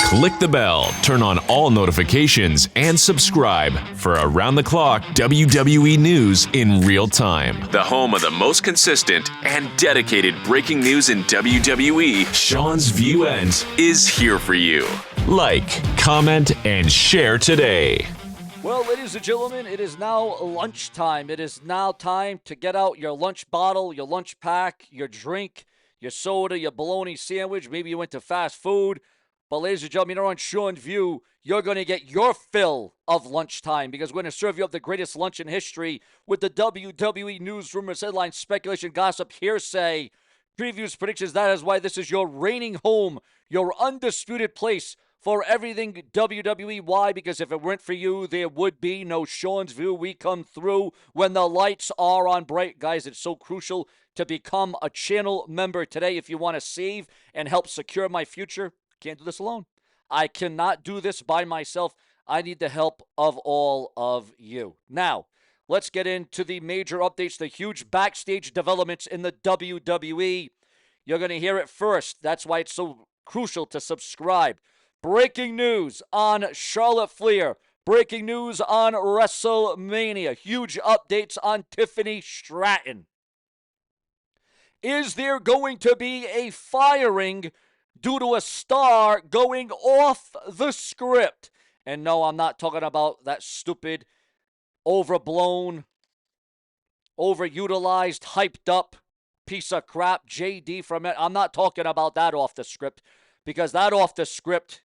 Click the bell, turn on all notifications, and subscribe for around-the-clock WWE news in real time. The home of the most consistent and dedicated breaking news in WWE, Seanzviewent, is here for you. Like, comment, and share today. Well, ladies and gentlemen, it is now lunchtime. It is now time to get out your lunch bottle, your lunch pack, your drink, your soda, your bologna sandwich. Maybe you went to fast food. But ladies and gentlemen, you're on Sean View. You're going to get your fill of lunchtime because we're going to serve you up the greatest lunch in history with the WWE news, rumors, headlines, speculation, gossip, hearsay, previews, predictions. That is why this is your reigning home, your undisputed place for everything WWE. Why? Because if it weren't for you, there would be no Sean's View. We come through when the lights are on bright. Guys, it's so crucial to become a channel member today if you want to save and help secure my future. Can't do this alone. I cannot do this by myself. I need the help of all of you. Now, let's get into the major updates, the huge backstage developments in the WWE. You're going to hear it first. That's why it's so crucial to subscribe. Breaking news on Charlotte Flair. Breaking news on WrestleMania. Huge updates on Tiffany Stratton. Is there going to be a firing due to a star going off the script? And no, I'm not talking about that stupid, overblown, overutilized, hyped up piece of crap, JD from it. I'm not talking about that off the script because that off the script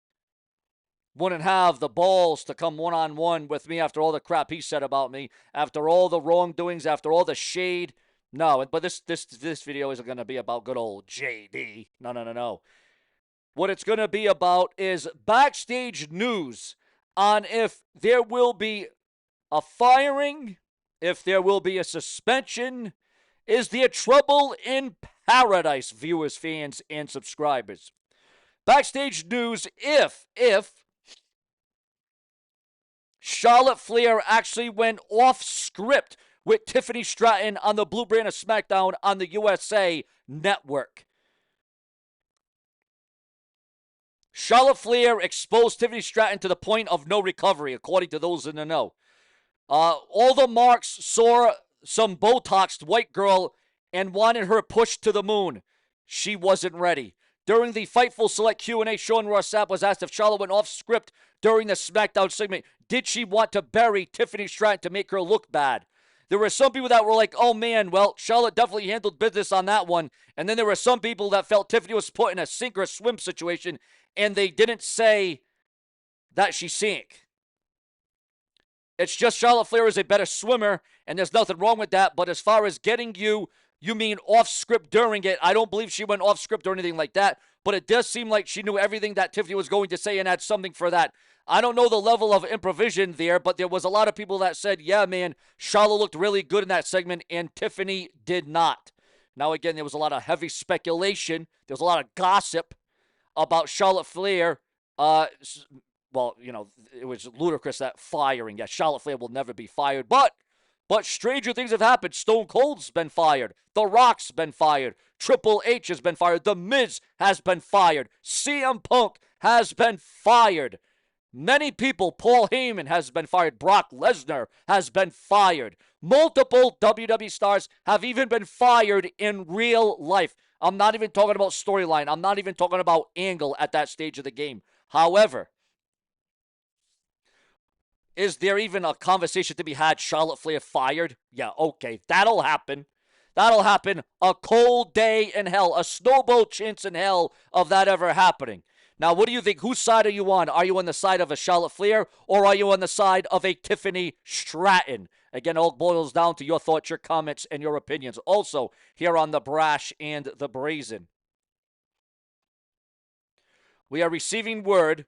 wouldn't have the balls to come one-on-one with me after all the crap he said about me, after all the wrongdoings, after all the shade. No, but this video isn't going to be about good old JD. No. What it's going to be about is backstage news on if there will be a firing, if there will be a suspension. Is there trouble in paradise, viewers, fans, and subscribers? Backstage news if Charlotte Flair actually went off script with Tiffany Stratton on the Blue Brand of SmackDown on the USA Network. Charlotte Flair exposed Tiffany Stratton to the point of no recovery, according to those in the know. All the marks saw some Botoxed white girl and wanted her pushed to the moon. She wasn't ready. During the Fightful Select Q&A, Sean Ross Sapp was asked if Charlotte went off script during the SmackDown segment. Did she want to bury Tiffany Stratton to make her look bad? There were some people that were like, oh man, well, Charlotte definitely handled business on that one. And then there were some people that felt Tiffany was put in a sink or swim situation, and they didn't say that she sank. It's just Charlotte Flair is a better swimmer, and there's nothing wrong with that. But as far as getting you mean off script during it. I don't believe she went off script or anything like that, but it does seem like she knew everything that Tiffany was going to say and had something for that. I don't know the level of improvisation there, but there was a lot of people that said, yeah, man, Charlotte looked really good in that segment, and Tiffany did not. Now, again, there was a lot of heavy speculation. There was a lot of gossip about Charlotte Flair. Well, you know, it was ludicrous that firing. Yeah, Charlotte Flair will never be fired, but stranger things have happened. Stone Cold's been fired. The Rock's been fired. Triple H has been fired. The Miz has been fired. CM Punk has been fired. Many people, Paul Heyman has been fired. Brock Lesnar has been fired. Multiple WWE stars have even been fired in real life. I'm not even talking about storyline. I'm not even talking about angle at that stage of the game. However, is there even a conversation to be had, Charlotte Flair fired? Yeah, okay, that'll happen. That'll happen a cold day in hell, a snowball chance in hell of that ever happening. Now, what do you think? Whose side are you on? Are you on the side of a Charlotte Flair, or are you on the side of a Tiffany Stratton? Again, it all boils down to your thoughts, your comments, and your opinions. Also, here on The Brash and the Brazen. We are receiving word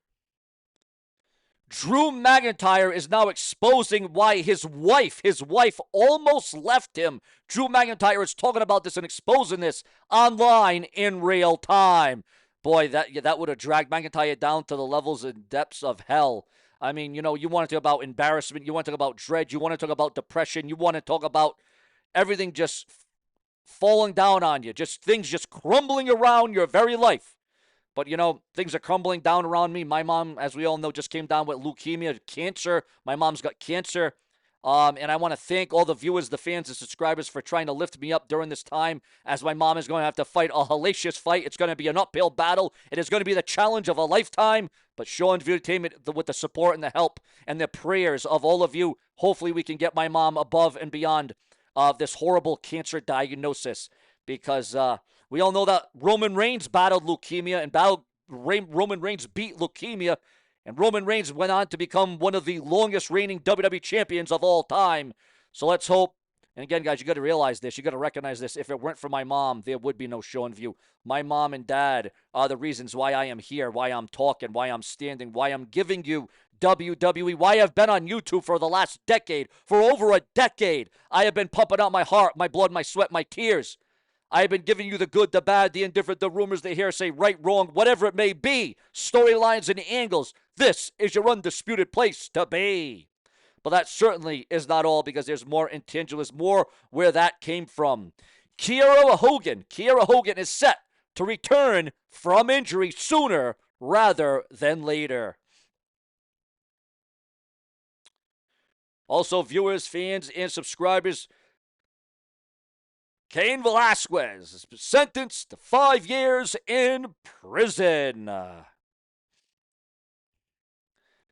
Drew McIntyre is now exposing why his wife almost left him. Drew McIntyre is talking about this and exposing this online in real time. Boy, that would have dragged McIntyre down to the levels and depths of hell. I mean, you know, you want to talk about embarrassment, you want to talk about dread, you want to talk about depression, you want to talk about everything just falling down on you, just things just crumbling around your very life. But, things are crumbling down around me. My mom, as we all know, just came down with leukemia, cancer. My mom's got cancer. And I want to thank all the viewers, the fans, the subscribers for trying to lift me up during this time as my mom is going to have to fight a hellacious fight. It's going to be an uphill battle. It is going to be the challenge of a lifetime. But Seanzviewent Entertainment, with the support and the help and the prayers of all of you, hopefully we can get my mom above and beyond this horrible cancer diagnosis. Because we all know that Roman Reigns battled leukemia and Roman Reigns beat leukemia. And Roman Reigns went on to become one of the longest reigning WWE champions of all time. So let's hope. And again, guys, you got to realize this. You got to recognize this. If it weren't for my mom, there would be no Seanview. My mom and dad are the reasons why I am here, why I'm talking, why I'm standing, why I'm giving you WWE, why I've been on YouTube for the last decade. For over a decade, I have been pumping out my heart, my blood, my sweat, my tears. I have been giving you the good, the bad, the indifferent, the rumors, the hearsay, right, wrong, whatever it may be, storylines and angles. This is your undisputed place to be. But that certainly is not all, because there's more intangibles, more where that came from. Kiera Hogan is set to return from injury sooner rather than later. Also, viewers, fans, and subscribers, Cain Velasquez has been sentenced to 5 years in prison.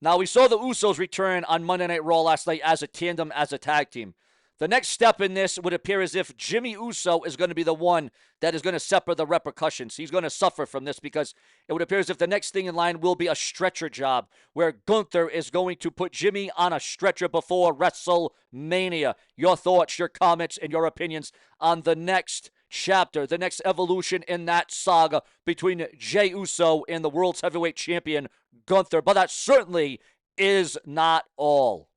Now, we saw the Usos return on Monday Night Raw last night as a tandem, as a tag team. The next step in this would appear as if Jimmy Uso is going to be the one that is going to suffer the repercussions. He's going to suffer from this, because it would appear as if the next thing in line will be a stretcher job, where Gunther is going to put Jimmy on a stretcher before WrestleMania. Your thoughts, your comments, and your opinions on the next chapter, the next evolution in that saga between Jey Uso and the World's Heavyweight Champion, Gunther. But that certainly is not all.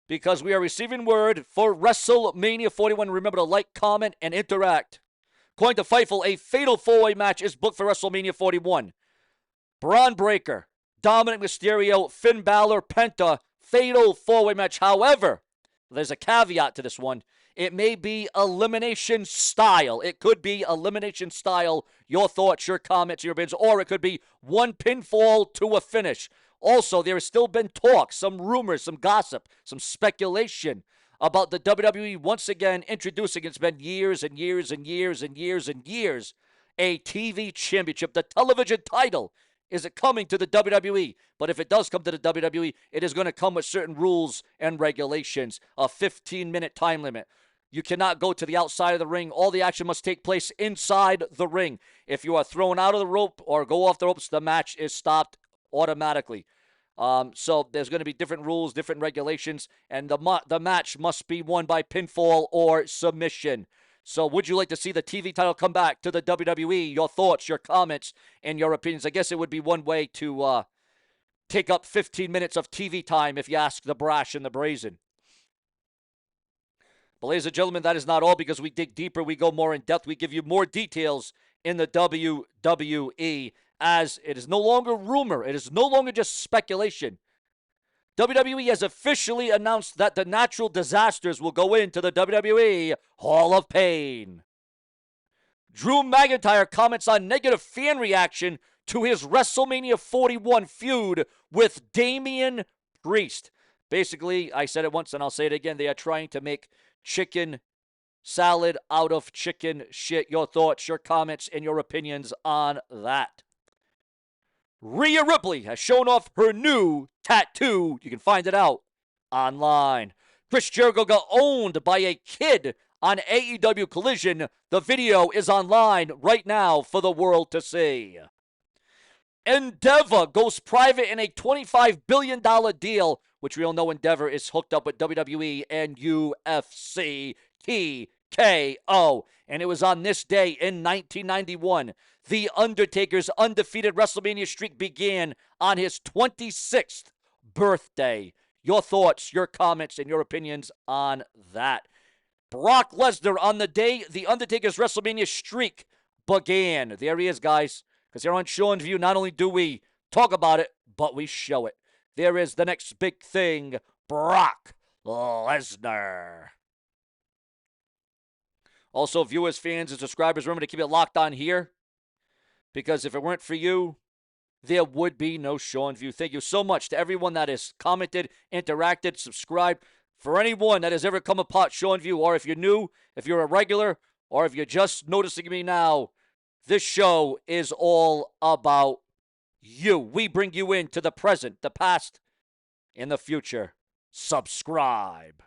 Because we are receiving word for WrestleMania 41. Remember to like, comment, and interact. According to Fightful, a fatal four-way match is booked for WrestleMania 41. Braun Breaker, Dominic Mysterio, Finn Balor, Penta, fatal four-way match. However, there's a caveat to this one. It may be elimination style. It could be elimination style. Your thoughts, your comments, your opinions, or it could be one pinfall to a finish. Also, there has still been talk, some rumors, some gossip, some speculation about the WWE once again introducing, it's been years and years and years and years and years, a TV championship. The television title, is it coming to the WWE? But if it does come to the WWE, it is going to come with certain rules and regulations, a 15-minute time limit. You cannot go to the outside of the ring. All the action must take place inside the ring. If you are thrown out of the rope or go off the ropes, the match is stopped automatically. So there's going to be different rules, different regulations, and the match must be won by pinfall or submission. So would you like to see the TV title come back to the WWE? Your thoughts, your comments, and your opinions. I guess it would be one way to take up 15 minutes of TV time if you ask the brash and the brazen. But ladies and gentlemen, that is not all, because we dig deeper, we go more in depth, we give you more details in the WWE, as it is no longer rumor, it is no longer just speculation. WWE has officially announced that the natural disasters will go into the WWE Hall of Pain. Drew McIntyre comments on negative fan reaction to his WrestleMania 41 feud with Damian Priest. Basically, I said it once and I'll say it again, they are trying to make chicken salad out of chicken shit. Your thoughts, your comments, and your opinions on that. Rhea Ripley has shown off her new tattoo. You can find it out online. Chris Jericho got owned by a kid on AEW Collision. The video is online right now for the world to see. Endeavor goes private in a $25 billion deal, which we all know Endeavor is hooked up with WWE and UFC, TKO. And it was on this day in 1991. The Undertaker's undefeated WrestleMania streak began on his 26th birthday. Your thoughts, your comments, and your opinions on that. Brock Lesnar on the day the Undertaker's WrestleMania streak began. There he is, guys. Because here on Seanzview, not only do we talk about it, but we show it. There is the next big thing, Brock Lesnar. Also, viewers, fans, and subscribers, remember to keep it locked on here, because if it weren't for you, there would be no Sean View. Thank you so much to everyone that has commented, interacted, subscribed. For anyone that has ever come upon Sean View, or if you're new, if you're a regular, or if you're just noticing me now, this show is all about you. We bring you into the present, the past, and the future. Subscribe.